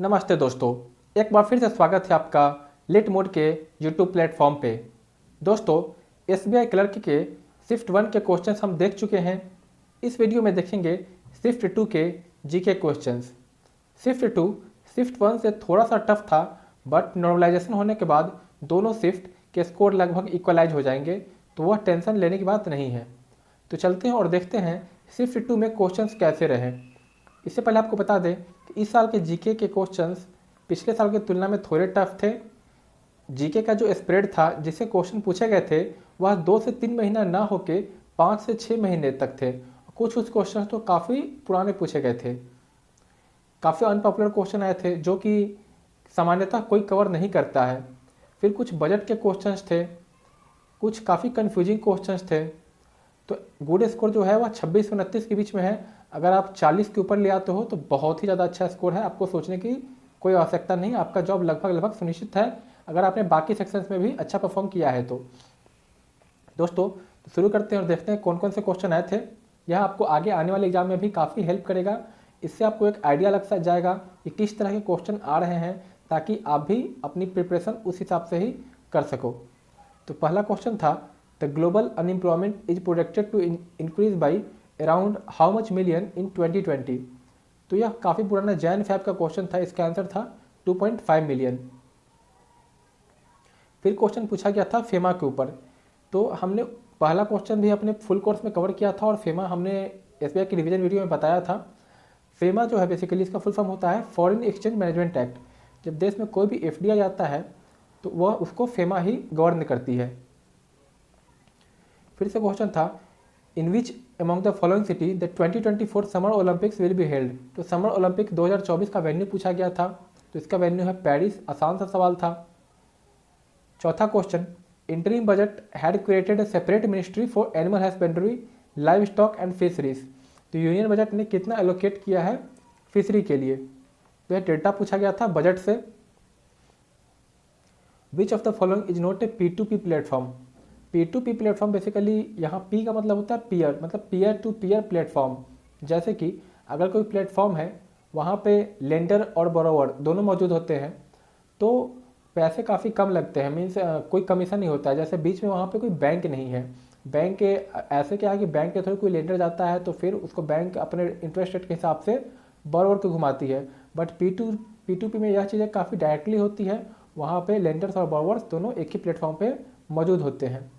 नमस्ते दोस्तों, एक बार फिर से स्वागत है आपका लिट मोड के यूट्यूब प्लेटफॉर्म पे। दोस्तों, एसबीआई क्लर्क के शिफ्ट 1 के क्वेश्चंस हम देख चुके हैं। इस वीडियो में देखेंगे शिफ्ट 2 के जीके क्वेश्चंस। शिफ्ट 2 शिफ्ट 1 से थोड़ा सा टफ था, बट नॉर्मलाइजेशन होने के बाद दोनों शिफ्ट के स्कोर लगभग इक्वलाइज हो जाएंगे, तो वह टेंशन लेने की बात नहीं है। तो चलते हैं और देखते हैं शिफ्ट 2 में क्वेश्चंस कैसे रहे। इससे पहले आपको बता दें कि इस साल के जीके के क्वेश्चंस पिछले साल की तुलना में थोड़े टफ थे। जीके का जो स्प्रेड था जिससे क्वेश्चन पूछे गए थे वह 2 से 3 महीना ना होके 5 से 6 महीने तक थे। कुछ क्वेश्चन तो काफ़ी पुराने पूछे गए थे, काफ़ी अनपॉपुलर क्वेश्चन आए थे जो कि सामान्यतः कोई कवर नहीं करता है। फिर कुछ बजट के क्वेश्चंस थे, कुछ काफ़ी कन्फ्यूजिंग क्वेश्चंस थे। तो गुड स्कोर जो है वह 26 से 29 के बीच में है। अगर आप 40 के ऊपर ले आते हो तो बहुत ही ज़्यादा अच्छा स्कोर है, आपको सोचने की कोई आवश्यकता नहीं, आपका जॉब लगभग लगभग सुनिश्चित है अगर आपने बाकी सेक्शंस में भी अच्छा परफॉर्म किया है तो। दोस्तों, तो शुरू करते हैं और देखते हैं कौन कौन से क्वेश्चन आए थे। यह आपको आगे आने वाले एग्जाम में भी काफ़ी हेल्प करेगा। इससे आपको एक आइडिया लग जाएगा कि किस तरह के क्वेश्चन आ रहे हैं, ताकि आप भी अपनी प्रिपरेशन उस हिसाब से ही कर सको। तो पहला क्वेश्चन था, the global unemployment is projected to increase by around how much million in 2020। तो यह काफ़ी पुराना जैन फैब का क्वेश्चन था, इसका आंसर था 2.5 मिलियन। फिर क्वेश्चन पूछा गया था फेमा के ऊपर। तो हमने पहला क्वेश्चन भी अपने फुल कोर्स में कवर किया था और फेमा हमने एसबीआई की रिवीजन वीडियो में बताया था। फेमा जो है बेसिकली इसका फुल फॉर्म होता है फॉरेन एक्सचेंज मैनेजमेंट एक्ट। जब देश में कोई भी एफडीआई आता है तो वह उसको फेमा ही गवर्न करती है। फिर से क्वेश्चन था, in which among the following city the 2024 summer Olympics will be held. तो समर ओलंपिक 2024 का वेन्यू पूछा गया था, तो इसका वेन्यू है पेरिस। आसान सा सवाल था। चौथा question, interim budget had created a separate ministry for animal husbandry, live stock and fisheries. तो यूनियन बजट ने कितना एलोकेट किया है फिशरी के लिए, तो यह डेटा पूछा गया था बजट से। विच of the following is not a P2P platform. P2P platform basically यहाँ P का मतलब होता है पीयर, मतलब पीयर टू पीयर प्लेटफॉर्म। जैसे कि अगर कोई प्लेटफॉर्म है वहाँ पे लेंडर और बोरोवर दोनों मौजूद होते हैं तो पैसे काफ़ी कम लगते हैं, मीन्स कोई कमीशन नहीं होता है। जैसे बीच में वहाँ पे कोई बैंक नहीं है, बैंक के ऐसे क्या है कि बैंक के थ्रू कोई लेंडर जाता है तो फिर उसको बैंक अपने इंटरेस्ट रेट के हिसाब से बोरोवर को घुमाती है। बट P2P में यह चीज़ें काफ़ी डायरेक्टली होती है, वहाँ पे लेंडर्स और बोरोवर्स दोनों एक ही प्लेटफॉर्म पे मौजूद होते हैं।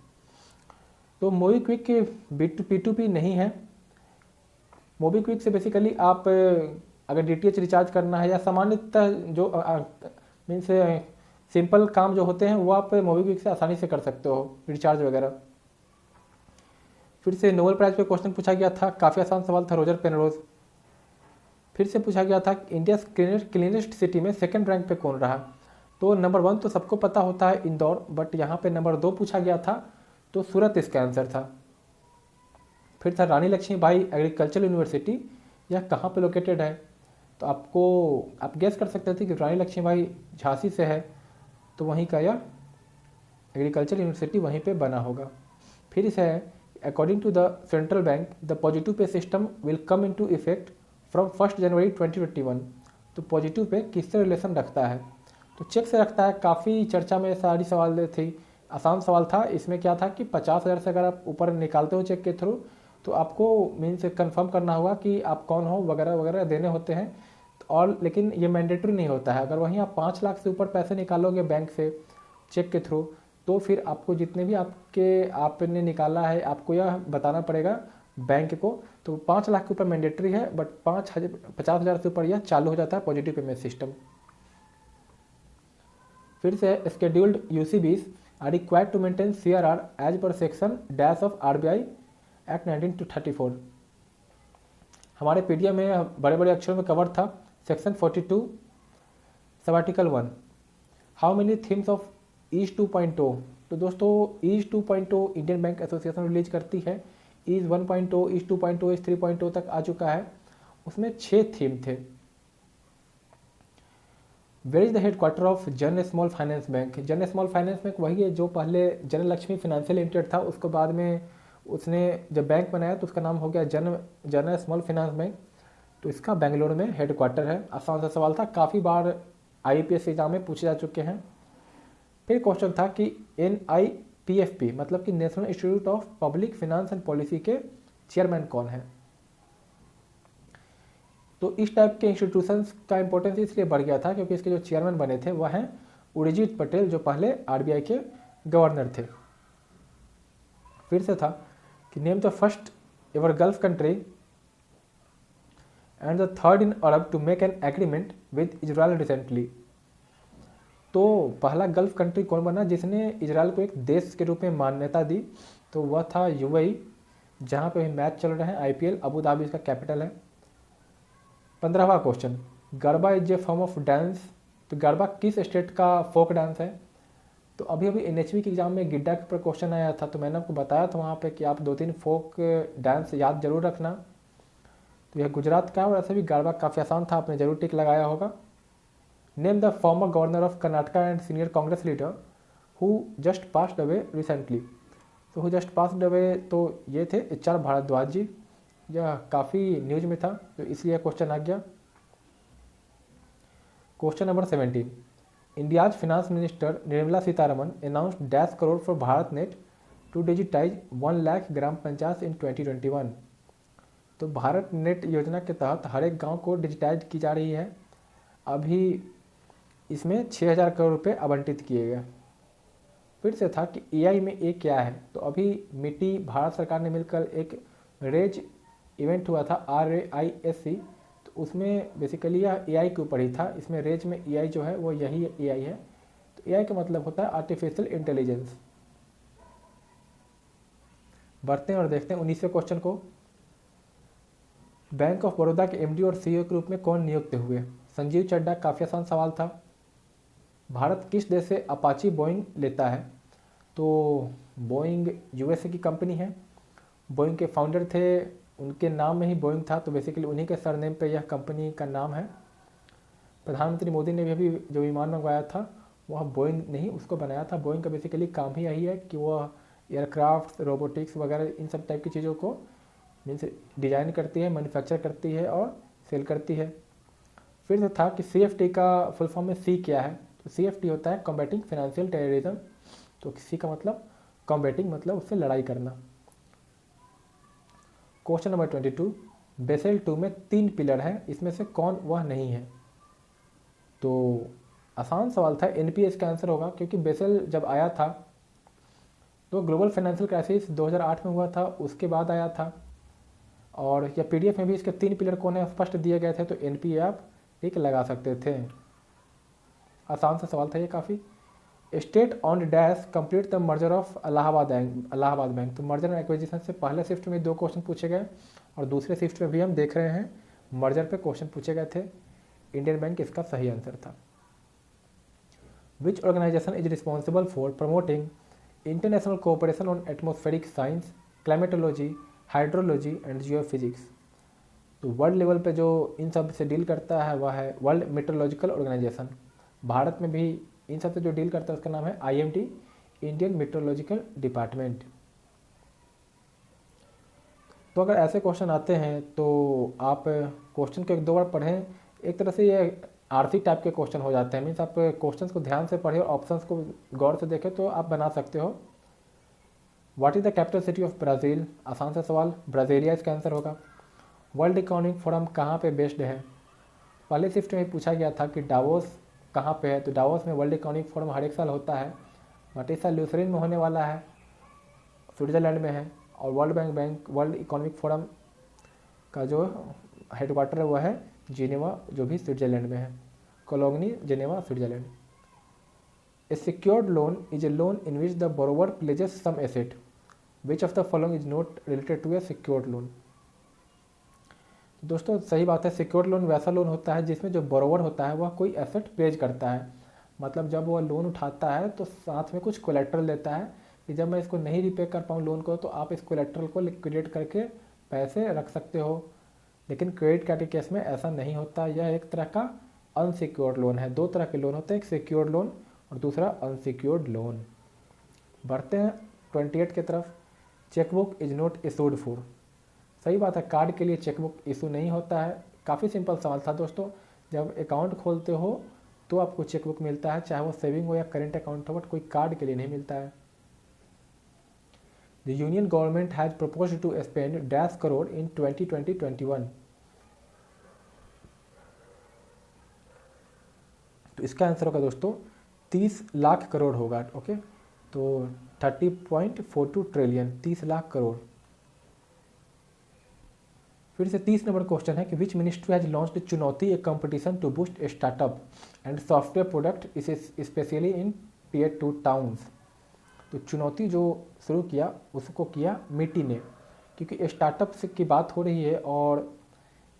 तो मोबीक्विक P2P नहीं है। मोबीक्विक से बेसिकली आप अगर DTH रिचार्ज करना है या सामान्यतः जो मीन्स सिंपल काम जो होते हैं वो आप मोबीक्विक से आसानी से कर सकते हो, रिचार्ज वगैरह। फिर से नोबेल प्राइज पे क्वेश्चन पूछा गया था, काफ़ी आसान सवाल था, रोजर पेनरोज। फिर से पूछा गया था इंडिया क्लीनेस्ट सिटी में सेकंड रैंक पे कौन रहा। तो नंबर 1 तो सबको पता होता है इंदौर, बट यहाँ पे नंबर 2 पूछा गया था तो सूरत इसका आंसर था। फिर था रानी लक्ष्मीबाई एग्रीकल्चर यूनिवर्सिटी, यह कहाँ पे लोकेटेड है। तो आप गेस कर सकते थे कि रानी लक्ष्मीबाई झांसी से है, तो वहीं का यह एग्रीकल्चर यूनिवर्सिटी वहीं पे बना होगा। फिर इसे according to the central bank the positive pay system will come into effect from 1 January 2021। तो पॉजिटिव पे किससे रिलेशन रखता है, तो चेक से रखता है। काफ़ी चर्चा में सारी सवाल थी, आसान सवाल था। इसमें क्या था कि 50,000 से अगर आप ऊपर निकालते हो चेक के थ्रू तो आपको मीन्स कंफर्म करना होगा कि आप कौन हो वगैरह वगैरह देने होते हैं। और लेकिन ये मैंडेटरी नहीं होता है। अगर वहीं आप 5 लाख से ऊपर पैसे निकालोगे बैंक से चेक के थ्रू तो फिर आपको जितने भी आपने निकाला है आपको यह बताना पड़ेगा बैंक को। तो 5 लाख के ऊपर मैंडेटरी है, बट 50,000 से ऊपर यह चालू हो जाता है पॉजिटिव पेमेंट सिस्टम। फिर से scheduled UCBs are required to maintain CRR as per section dash of RBI act 1934। हमारे पीडीएफ में बड़े बड़े अक्षरों में कवर था सेक्शन 42 सब article 1। How many themes of ease 2.0। तो दोस्तों ease 2.0 Indian bank association release करती है। ईज 1.0 ईज 2.0 ईज 3.0 तक आ चुका है, उसमें 6 थीम थे। Where is the headquarter of Jana small finance bank. Jana small finance bank वही है जो पहले जन लक्ष्मी फाइनेंशियल लिमिटेड था, उसके बाद में उसने जब बैंक बनाया तो उसका नाम हो गया जन स्मॉल फाइनेंस बैंक। तो इसका बेंगलुरु में हेडक्वार्टर है। आसान सा सवाल था, काफ़ी बार IPS एग्जाम में पूछे जा चुके हैं। फिर क्वेश्चन था कि NIPFP मतलब कि national institute of public finance and policy के चेयरमैन कौन है। तो इस टाइप के इंस्टीट्यूशंस का इंपॉर्टेंस इसलिए बढ़ गया था क्योंकि इसके जो चेयरमैन बने थे वह हैं उर्जित पटेल, जो पहले RBI के गवर्नर थे। फिर से था कि name the first ever gulf country and the third in Arab to make an agreement with Israel recently. तो पहला गल्फ कंट्री कौन बना जिसने इजराइल को एक देश के रूप में मान्यता दी, तो वह था UAE, जहाँ पे मैच चल रहे हैं IPL, अबू धाबी इसका कैपिटल है। 15वां question, garba is a form of dance. तो गरबा किस स्टेट का फोक डांस है। तो अभी NHB के एग्जाम में गिड्डा के ऊपर क्वेश्चन आया था, तो मैंने आपको बताया था वहाँ पे कि आप 2-3 फोक डांस याद जरूर रखना। तो यह गुजरात का, और ऐसे भी गरबा काफ़ी आसान था, आपने जरूर टिक लगाया होगा। Name the former governor of Karnataka and senior Congress leader who just passed away recently. तो हु जस्ट पास्ड अवे, तो ये थे HR भारद्वाज जी। यह काफ़ी न्यूज में था, तो इसलिए क्वेश्चन आ गया। Question number 17, India's finance minister Nirmala Sitharaman announced dash crore for Bharat net to digitise 1 lakh gram panchayat in 2021। तो भारत नेट योजना के तहत हर एक गांव को डिजिटाइज की जा रही है। अभी इसमें 6000 करोड़ रुपए आवंटित किए गए। फिर से था कि AI में A क्या है। तो अभी मिट्टी भारत सरकार ने मिलकर एक रेज इवेंट हुआ था RAISC, तो उसमें बेसिकली यह AI के ऊपर ही था। इसमें रेज में AI जो है वो यही AI है। तो AI का मतलब होता है आर्टिफिशियल इंटेलिजेंस। बढ़ते हैं और देखते हैं 19वें क्वेश्चन को। बैंक ऑफ बड़ौदा के MD और CEO के रूप में कौन नियुक्त हुए। संजीव चड्डा। काफ़ी आसान सवाल था। भारत किस देश से अपाची बोइंग लेता है। तो बोइंग USA की कंपनी है। बोइंग के फाउंडर थे, उनके नाम में ही बोइंग था, तो बेसिकली उन्हीं के सरनेम पे यह कंपनी का नाम है। प्रधानमंत्री मोदी ने भी अभी जो विमान मंगवाया था वह बोइंग नहीं उसको बनाया था। बोइंग का बेसिकली काम ही यही है कि वह एयरक्राफ्ट, रोबोटिक्स वगैरह इन सब टाइप की चीज़ों को मीन्स डिजाइन करती है, मैन्युफैक्चर करती है और सेल करती है। फिर से था कि CFT का फुल फॉर्म में C क्या है। तो CFT होता है कॉम्बैटिंग फाइनेंशियल टेररिज्म। तो C का मतलब कॉम्बैटिंग मतलब उससे लड़ाई करना। क्वेश्चन नंबर 22, बेसेल 2 में 3 पिलर हैं, इसमें से कौन वह नहीं है। तो आसान सवाल था, NPS का आंसर होगा, क्योंकि बेसेल जब आया था तो ग्लोबल फाइनेंशियल क्राइसिस 2008 में हुआ था, उसके बाद आया था। और या PDF में भी इसके 3 पिलर कौन है स्पष्ट दिए गए थे, तो NPA आप टिक लगा सकते थे। आसान सा सवाल था ये काफ़ी। State on dash complete the merger of Allahabad bank. तो मर्जर एंड एक्विजिशन से पहले शिफ्ट में 2 क्वेश्चन पूछे गए और दूसरे शिफ्ट में भी हम देख रहे हैं मर्जर पे क्वेश्चन पूछे गए थे। इंडियन बैंक इसका सही आंसर था। Which organisation is responsible for promoting international cooperation on atmospheric science, climatology, hydrology and geophysics. तो वर्ल्ड लेवल पे जो इन सब से डील करता है वह है वर्ल्ड मेट्रोलॉजिकल ऑर्गेनाइजेशन। भारत में भी इन सब से जो डील करता है उसका नाम है IMD, इंडियन मेट्रोलॉजिकल डिपार्टमेंट। तो अगर ऐसे क्वेश्चन आते हैं तो आप क्वेश्चन को 1-2 बार पढ़ें। एक तरह से ये आरसी टाइप के क्वेश्चन हो जाते हैं, मीन्स आप क्वेश्चन को ध्यान से पढ़ें और ऑप्शंस को गौर से देखें तो आप बना सकते हो। What is the capital city of Brazil. आसान सा सवाल, ब्राज़ीलिया इसका आंसर होगा। वर्ल्ड इकोनॉमिक फोरम कहाँ पे बेस्ड है। पहले शिफ्ट में पूछा गया था कि डावोस कहाँ पे है। तो डावोस में वर्ल्ड इकोनॉमिक फोरम हर एक साल होता है, बट इस साल ल्यूसरेन में होने वाला है, स्विट्ज़रलैंड में है। और वर्ल्ड इकोनॉमिक फोरम का जो हेडक्वार्टर है वह है जिनेवा, जो भी स्विट्ज़रलैंड में है। Cologny, Geneva, Switzerland. A secured loan is a loan in which the borrower pledges some asset, which of the following is not related to a secured loan. दोस्तों सही बात है, सिक्योर्ड लोन वैसा loan होता है जिसमें जो बोरोवर होता है वह कोई एसेट प्लेज करता है। मतलब जब वह लोन उठाता है तो साथ में कुछ कोलेट्रल देता है कि जब मैं इसको नहीं रिपे कर पाऊँ लोन को, तो आप इस कोलेट्रल को लिक्विडेट करके पैसे रख सकते हो। लेकिन क्रेडिट कार्ड के केस में ऐसा नहीं होता। यह एक तरह का अनसिक्योर्ड लोन है। 2 तरह के लोन होते हैं, एक सिक्योर्ड लोन और दूसरा अनसिक्योर्ड लोन। बढ़ते हैं 28 की तरफ। Chequebook is not issued for. सही बात है, कार्ड के लिए चेकबुक इशू नहीं होता है, काफ़ी सिंपल सवाल था दोस्तों। जब अकाउंट खोलते हो तो आपको चेकबुक मिलता है, चाहे वो सेविंग हो या करेंट अकाउंट हो, बट कोई कार्ड के लिए नहीं मिलता है। The union government has proposed to spend dash crore in 2020-21। तो इसका आंसर होगा दोस्तों 30 लाख करोड़ होगा। ओके, तो 30.42 ट्रिलियन, 30 लाख करोड़। फिर से 30 नंबर क्वेश्चन है कि which ministry has launched Chunauti a competition to boost startup and software product इस स्पेशली इन टियर 2 टाउन्स। तो चुनौती जो शुरू किया उसको किया मिटी ने, क्योंकि स्टार्टअप की बात हो रही है और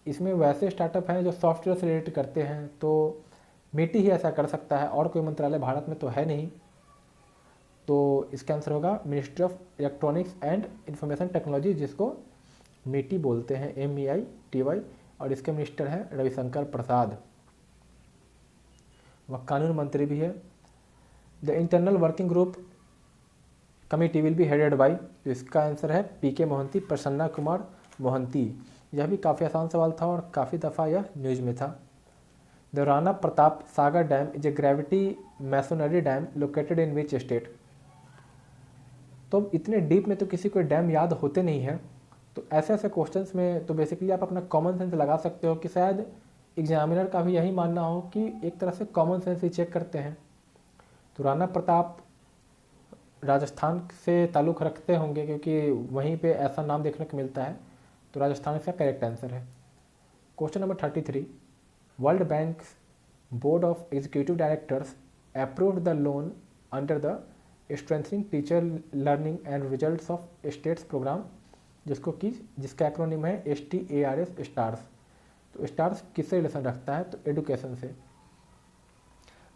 इसमें वैसे स्टार्टअप हैं जो सॉफ्टवेयर से रिलेटेड करते हैं, तो मिटी ही ऐसा कर सकता है और कोई मंत्रालय भारत में तो है नहीं। तो इसका आंसर होगा ministry of electronics and information technology, जिसको मिटी बोलते हैं, MEITY, और इसके मिनिस्टर हैं रविशंकर प्रसाद, वह कानून मंत्री भी है। The internal working group committee will be headed by, तो इसका आंसर है PK मोहंती, प्रसन्ना कुमार मोहंती। यह भी काफ़ी आसान सवाल था और काफ़ी दफ़ा यह न्यूज़ में था। The Rana Pratap Sagar dam is a gravity masonry dam located in which state. तो इतने डीप में तो किसी को डैम याद होते नहीं है, तो ऐसे ऐसे क्वेश्चंस में तो बेसिकली आप अपना कॉमन सेंस लगा सकते हो कि शायद एग्जामिनर का भी यही मानना हो कि एक तरह से कॉमन सेंस ही चेक करते हैं। तो राणा प्रताप राजस्थान से ताल्लुक़ रखते होंगे क्योंकि वहीं पे ऐसा नाम देखने को मिलता है, तो राजस्थान इसका करेक्ट आंसर है। Question number 33, world bank board of executive directors approved the loan under the strengthening teacher learning and results of states program, जिसका एक्रोनिम है STARS, स्टार्स। तो स्टार्स किससे रिलेशन रखता है? तो एडुकेशन से।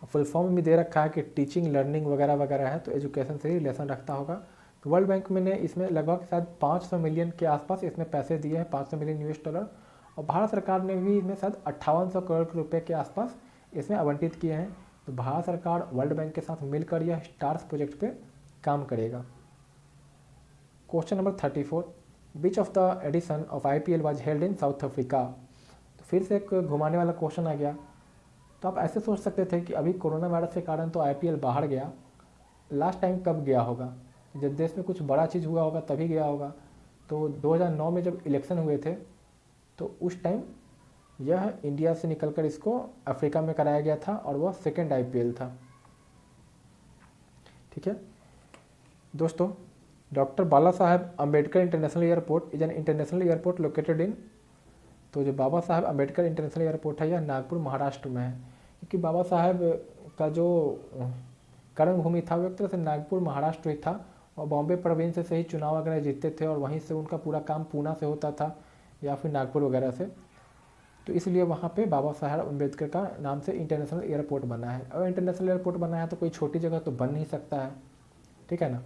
फुल फॉर्म में दे रखा है कि टीचिंग लर्निंग वगैरह वगैरह है, तो एजुकेशन से ही रिलेशन रखता होगा। तो वर्ल्ड बैंक में ने इसमें लगभग शायद 500 मिलियन के आसपास इसमें पैसे दिए हैं, 500 मिलियन $, और भारत सरकार ने भी इसमें शायद 5800 करोड़ रुपए के आसपास इसमें आवंटित किए हैं। तो भारत सरकार वर्ल्ड बैंक के साथ मिलकर यह स्टार्स प्रोजेक्ट पे काम करेगा। Question number 34, which of the edition of IPL was held in South Africa. तो फिर से एक घुमाने वाला क्वेश्चन आ गया। तो आप ऐसे सोच सकते थे कि अभी कोरोना वायरस के कारण तो IPL बाहर गया, लास्ट टाइम कब गया होगा? जब देश में कुछ बड़ा चीज़ हुआ होगा तभी गया होगा। तो 2009 में जब इलेक्शन हुए थे तो उस टाइम यह इंडिया से निकलकर इसको अफ्रीका में कराया गया था और वह सेकेंड IPL था। ठीक है दोस्तों, doctor Bala Saheb Ambedkar international airport is an international airport located in, तो जो बाबा साहेब अम्बेडकर इंटरनेशनल एयरपोर्ट है यह नागपुर महाराष्ट्र में है, क्योंकि बाबा साहेब का जो कर्मभूमि था वो एक तरह से नागपुर महाराष्ट्र ही था, और बॉम्बे प्रोविंस से ही चुनाव वगैरह जीतते थे और वहीं से उनका पूरा काम पूना से होता था या फिर नागपुर वगैरह से, तो इसलिए वहाँ पे बाबा साहेब अम्बेडकर का नाम से इंटरनेशनल एयरपोर्ट बना है। और इंटरनेशनल एयरपोर्ट बना है तो कोई छोटी जगह तो बन नहीं सकता है, ठीक है ना।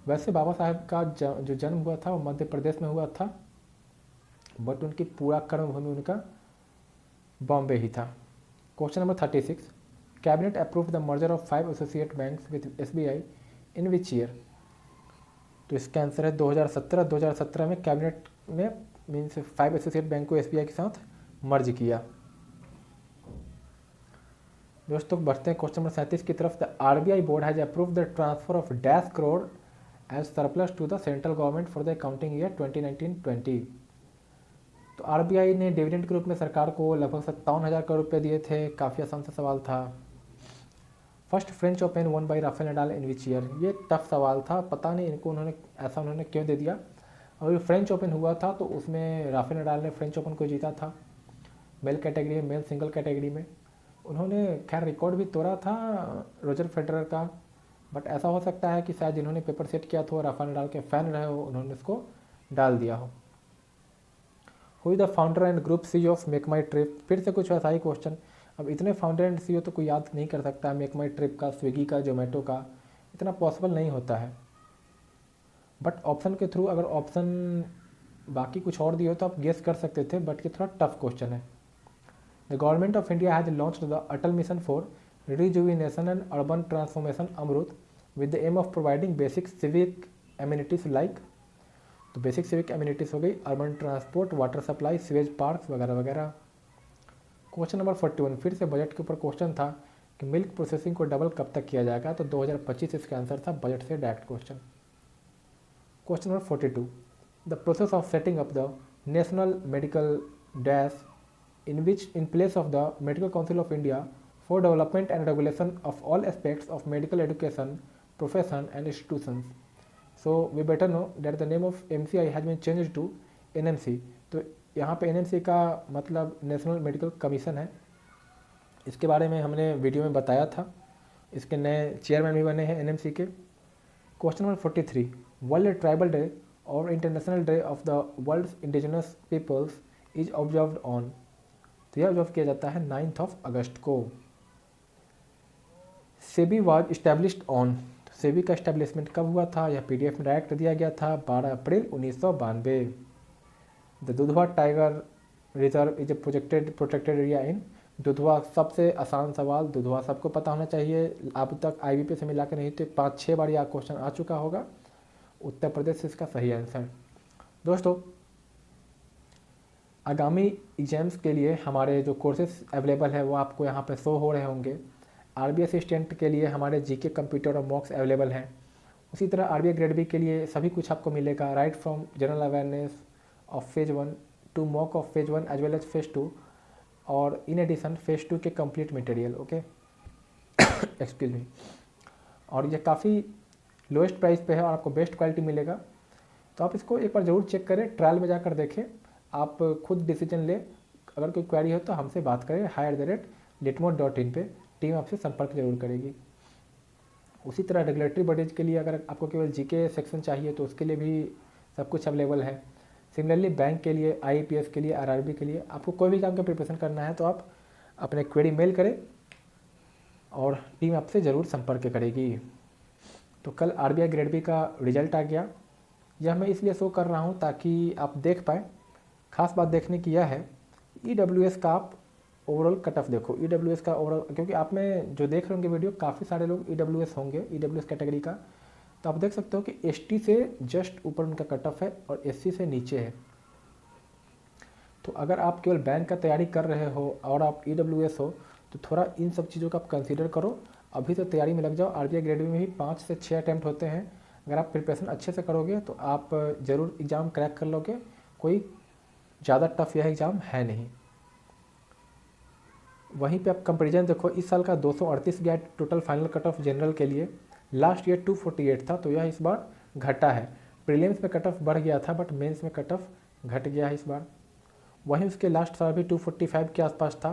वैसे बाबा साहेब का जो जन्म हुआ था वो मध्य प्रदेश में हुआ था, बट उनकी पूरा कर्मभूमि उनका बॉम्बे ही था। Question number 36, cabinet approve the merger of 5 associate banks with SBI in which year. तो इसका आंसर है 2017। 2017 में कैबिनेट ने मीन्स 5 एसोसिएट बैंक को SBI के साथ मर्ज किया। दोस्तों बढ़ते हैं क्वेश्चन नंबर 37 की तरफ। The RBI board has approve the transfer of dash crore as surplus to the central government for the accounting year 2019-20। तो RBI ने डिविडेंड के रूप में सरकार को लगभग 57,000 करोड़ रुपये दिए थे। काफ़ी आसान सा सवाल था। First French open one by Rafael Nadal in which year. ये टफ सवाल था, पता नहीं इनको उन्होंने क्यों दे दिया। और फ्रेंच ओपन हुआ था तो उसमें राफेल नडाल ने फ्रेंच ओपन को जीता था, मेल कैटेगरी में, मेल सिंगल कैटेगरी में। उन्होंने खैर रिकॉर्ड भी तोड़ा था रोजर फेडरर का, बट ऐसा हो सकता है कि शायद जिन्होंने पेपर सेट किया था राफेल नडाल के फ़ैन रहे हो, उन्होंने इसको डाल दिया हो। Who is the founder and group CEO of make my trip. फिर से कुछ वैसा ही क्वेश्चन। अब इतने फाउंडर एंड CEO तो कोई याद नहीं कर सकता है, मेक माई ट्रिप का, स्विगी का, जोमेटो का, इतना पॉसिबल नहीं होता है। बट ऑप्शन के थ्रू अगर ऑप्शन बाकी कुछ और दिए हो तो आप गेस कर सकते थे, बट ये थोड़ा टफ क्वेश्चन है। The government of India has launched the Atal mission for rejuvenation and urban transformation Amrut with the aim of providing basic civic amenities like. तो बेसिक सिविक एम्यूनिटीज़ हो गई, urban transport, water supply, sewage parks वगैरह वगैरह। Question number 41 फिर से budget के ऊपर question था कि मिल्क प्रोसेसिंग को डबल कब तक किया जाएगा, तो 2025 इसका आंसर था, बजट से direct question. Question number 42 the process of setting up the national medical dash in place of the Medical Council of India for development and regulation of all aspects of medical education, profession and institutions. So we better know that the name of MCI has been changed to NMC. तो यहाँ पे NMC का मतलब national medical commission है। इसके बारे में हमने वीडियो में बताया था, इसके नए चेयरमैन भी बने हैं NMC के। Question number 43 world tribal day और international day of the world's indigenous peoples is observed on, तो यह ऑब्जर्व किया जाता है 9 अगस्त को। सेबी वाज इस्टेब्लिश्ड ऑन, तो सेबी का इस्टेब्लिशमेंट कब हुआ था, यह PDF में डायरेक्ट दिया गया था 12 अप्रैल 1992। The Dudhwa tiger reserve is a protected area in, Dudhwa सबसे आसान सवाल, दुधवा सबको पता होना चाहिए, अब तक IBP से मिला के नहीं तो 5-6 बार यह क्वेश्चन आ चुका होगा। उत्तर प्रदेश इसका सही आंसर। दोस्तों आगामी एग्जाम्स के लिए हमारे जो कोर्सेज अवेलेबल है वो आपको यहाँ पे शो हो रहे होंगे। RBI असिस्टेंट के लिए हमारे GK कंप्यूटर और मॉक्स अवेलेबल हैं। उसी तरह RBI ग्रेड बी के लिए सभी कुछ आपको मिलेगा, right from general awareness of phase 1 to mock of phase 1 as well as phase 2 और इन एडिशन फेज 2 के complete material. Okay excuse me. और ये काफ़ी लोएस्ट प्राइस पे है और आपको बेस्ट क्वालिटी मिलेगा, तो आप इसको एक बार ज़रूर चेक करें, ट्रायल में जाकर देखें, आप खुद डिसीजन ले। अगर कोई क्वेरी हो तो हमसे बात करें hi@litmos.in पे, टीम आपसे संपर्क जरूर करेगी। उसी तरह रेगुलेटरी बॉडीज के लिए अगर आपको केवल GK सेक्शन चाहिए तो उसके लिए भी सब कुछ अवेलेबल है। सिमिलरली बैंक के लिए, IAPS के लिए, RRB के लिए, आपको कोई भी काम का प्रिपरेशन करना है तो आप अपने क्वेरी मेल करें और टीम आपसे ज़रूर संपर्क करेगी। तो कल RBI ग्रेड बी का रिजल्ट आ गया, यह मैं इसलिए शो कर रहा हूँ ताकि आप देख पाएँ। खास बात देखने की यह है EWS का आप ओवरऑल कट ऑफ देखो, EWS का ओवरऑल, क्योंकि आप में जो देख रहे होंगे वीडियो काफ़ी सारे लोग EWS होंगे, EWS कैटेगरी का, तो आप देख सकते हो कि ST से जस्ट ऊपर उनका कट ऑफ है और SC से नीचे है। तो अगर आप केवल बैंक का तैयारी कर रहे हो और आप EWS हो तो थोड़ा इन सब चीज़ों का आप कंसीडर करो, अभी तो तैयारी में लग जाओ। RBI ग्रेड बी में भी 5 से 6 अटैम्प्ट होते हैं, अगर आप प्रिपरेशन अच्छे से करोगे तो आप ज़रूर एग्ज़ाम क्रैक कर लोगे, कोई ज़्यादा टफ यह एग्ज़ाम है नहीं। वहीं पे आप कंपेरिजन देखो, इस साल का 238 गया total final cut off general के लिए, लास्ट ईयर 248 था, तो यह इस बार घटा है। प्रीलिम्स में कट ऑफ बढ़ गया था बट मेंस में कट ऑफ घट गया है इस बार। वहीं उसके लास्ट साल भी 245 के आसपास था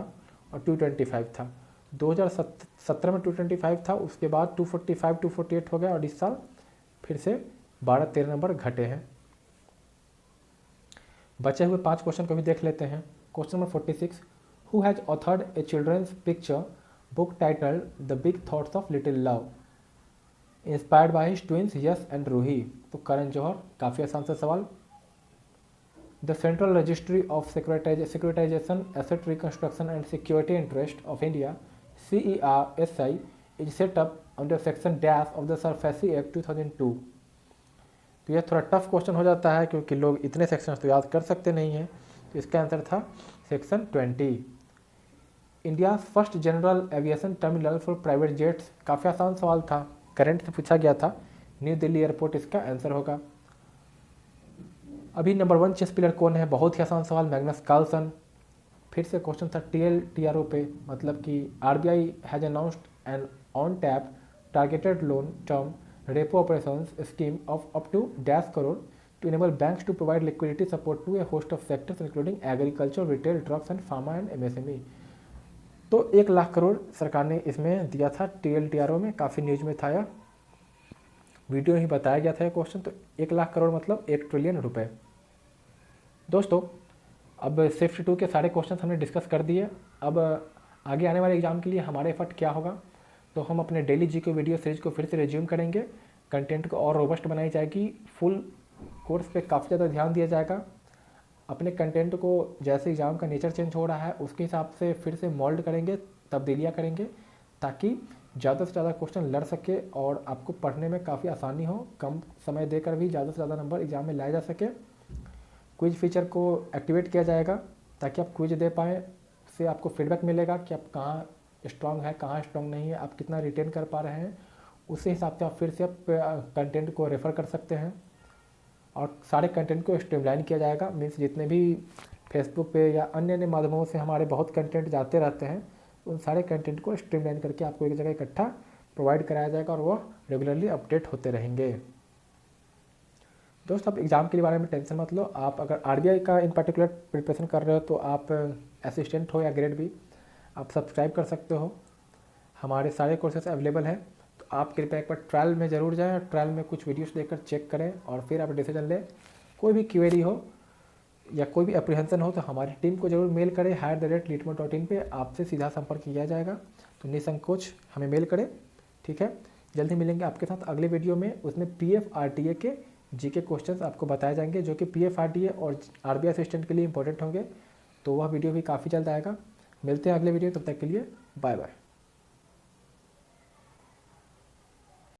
और 225 था। 2017 में 225 था, उसके बाद 245 248 हो गया और इस साल फिर से 12-13 नंबर घटे हैं। बचे हुए 5 क्वेश्चन को भी देख लेते हैं। Question number 46 who has authored a children's picture book titled the big thoughts of little love inspired by his twins Yash and Roohi, तो करण जौहर। काफ़ी आसान सा सवाल। The central registry of securitisation asset reconstruction and security interest of India CERSI is set up under section dash of the SARFAESI act 2002। तो यह थोड़ा tough question हो जाता है क्योंकि लोग इतने सेक्शन तो याद कर सकते नहीं हैं, तो इसका आंसर था section 20। India first general aviation terminal for private jets, काफ़ी आसान सवाल था, करंट से पूछा गया था, न्यू दिल्ली एयरपोर्ट इसका आंसर होगा। अभी नंबर 1 चेस प्लेयर कौन है, बहुत ही आसान सवाल, मैग्नस कार्लसन। फिर से क्वेश्चन था TLTRO पे, मतलब कि RBI has announced an on tap targeted loan term repo operations scheme of up to dash crore to enable banks to provide liquidity support to a host of sectors including agriculture, retail, drugs and pharma and MSME। तो 1 लाख करोड़ सरकार ने इसमें दिया था TLTRO में, काफ़ी news में था, वीडियो ही बताया गया था ये क्वेश्चन। तो 1 लाख करोड़ मतलब 1 ट्रिलियन रुपए। दोस्तों अब शिफ्ट 2 के सारे क्वेश्चन हमने डिस्कस कर दिए। अब आगे आने वाले एग्जाम के लिए हमारे एफर्ट क्या होगा, तो हम अपने डेली GK वीडियो सीरीज को फिर से रिज्यूम करेंगे, कंटेंट को और रोबस्ट बनाई जाएगी, फुल कोर्स पे काफ़ी ज़्यादा ध्यान दिया जाएगा। अपने कंटेंट को जैसे एग्ज़ाम का नेचर चेंज हो रहा है उसके हिसाब से फिर से मोल्ड करेंगे, तब्दीलियाँ करेंगे, ताकि ज़्यादा से ज़्यादा क्वेश्चन लड़ सके और आपको पढ़ने में काफ़ी आसानी हो, कम समय देकर भी ज़्यादा से ज़्यादा नंबर एग्ज़ाम में लाए जा सके। क्विज फीचर को एक्टिवेट किया जाएगा ताकि आप क्विज दे पाएँ, उससे आपको फीडबैक मिलेगा कि आप कहाँ स्ट्रांग है, कहाँ स्ट्रांग नहीं है, आप कितना रिटेन कर पा रहे हैं। उसी हिसाब से आप फिर से आप कंटेंट को रेफ़र कर सकते हैं और सारे कंटेंट को स्ट्रीमलाइन किया जाएगा। मीन्स जितने भी फेसबुक पे या अन्य अन्य माध्यमों से हमारे बहुत कंटेंट जाते रहते हैं, उन सारे कंटेंट को स्ट्रीमलाइन करके आपको एक जगह इकट्ठा प्रोवाइड कराया जाएगा और वह रेगुलरली अपडेट होते रहेंगे। दोस्त, आप एग्ज़ाम के बारे में टेंशन मत लो। आप अगर आरबीआई का इन पर्टिकुलर प्रिपरेशन कर रहे हो तो आप असिस्टेंट हो या ग्रेड बी, आप सब्सक्राइब कर सकते हो। हमारे सारे कोर्सेस अवेलेबल हैं, तो आप कृपया एक बार ट्रायल में ज़रूर जाएं और ट्रायल में कुछ वीडियोस देखकर चेक करें और फिर आप डिसीजन लें। कोई भी क्वेरी हो या कोई भी अप्रीहेंशन हो तो हमारी टीम को ज़रूर मेल करें, hi@litmo.in पे आपसे सीधा संपर्क किया जाएगा। तो निसंकोच हमें मेल करें, ठीक है। जल्दी मिलेंगे आपके साथ अगले वीडियो में। उसमें PF-RTA के जीके क्वेश्चंस आपको बताए जाएंगे जो कि PF-RTA और आरबीआई असिस्टेंट के लिए इंपॉर्टेंट होंगे। तो वह वीडियो भी काफ़ी जल्द आएगा। मिलते हैं अगले वीडियो, तब तक के लिए बाय बाय।